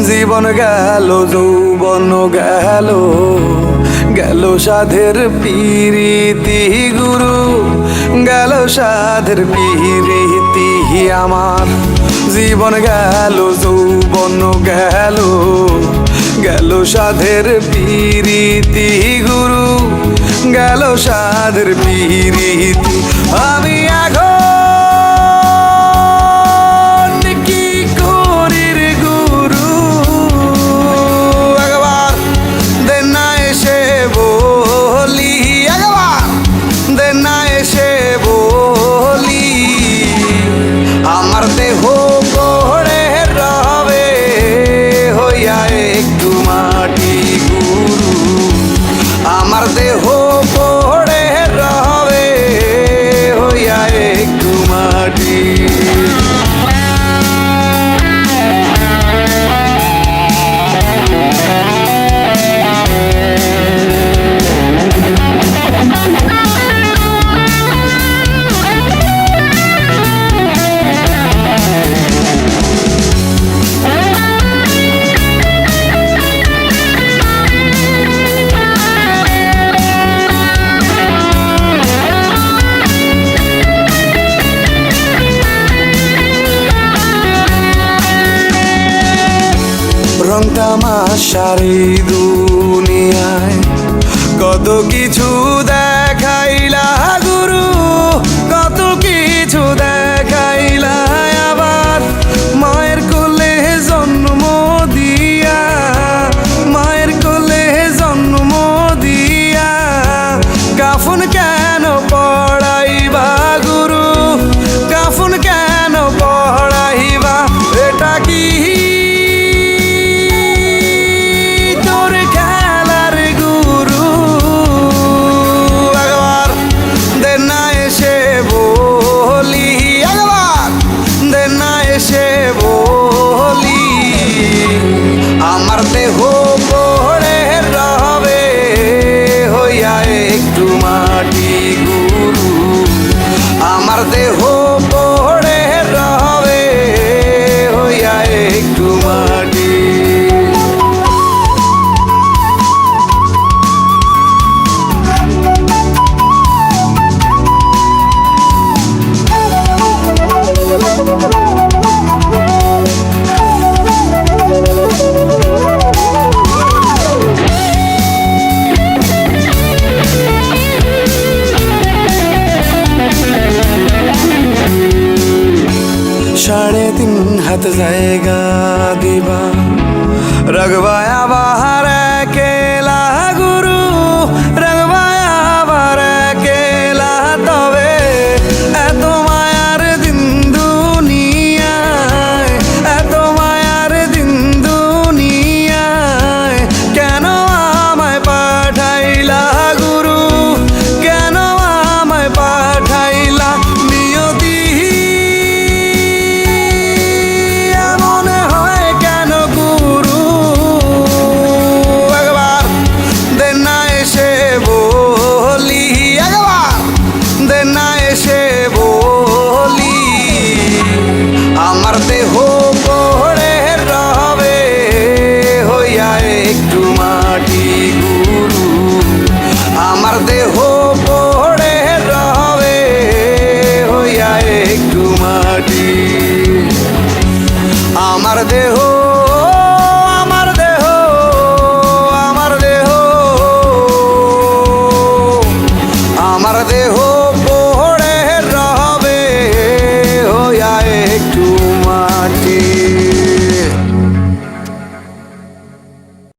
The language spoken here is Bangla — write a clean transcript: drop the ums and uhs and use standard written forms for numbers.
জীবন গেল যৌবন গেল, গেল সাধের পিরিতি গুরু, গেল সাধের পিরিতি আমার। জীবন গেল যৌবন গেল, গেল সাধের পিরিতি গুরু, গেল সাধের পিরিতি। আমি এখন কি করি রে গুরু, একবার দে না এসে বলি, একবার দে না এসে বলি। আমার দেহ পড়ে রবে হইয়া একটু মাটি গুরু, আমার দেহ পড়ে রবে হইয়া একটু মাটি। রং তামাশার এই দুনিয়ায় কত কিছু দেখাইলা গুরু, কত কিছু দেখাইলা। আবার মায়ের কোলে জন্ম দিয়া, মায়ের কোলে জন্ম দিয়া কাফন কেন পড়াইবা গুরু, কাফন কেন পড়াইবা। এটা কি এসে বলি, আমার দেহ পড়ে রবে হইয়া একটু মাটি গুরু, আমার দেহ পড়ে রবে হইয়া একটু মাটি। সাড়ে তিন হাত জায়গা দিবা, রাখবা আবার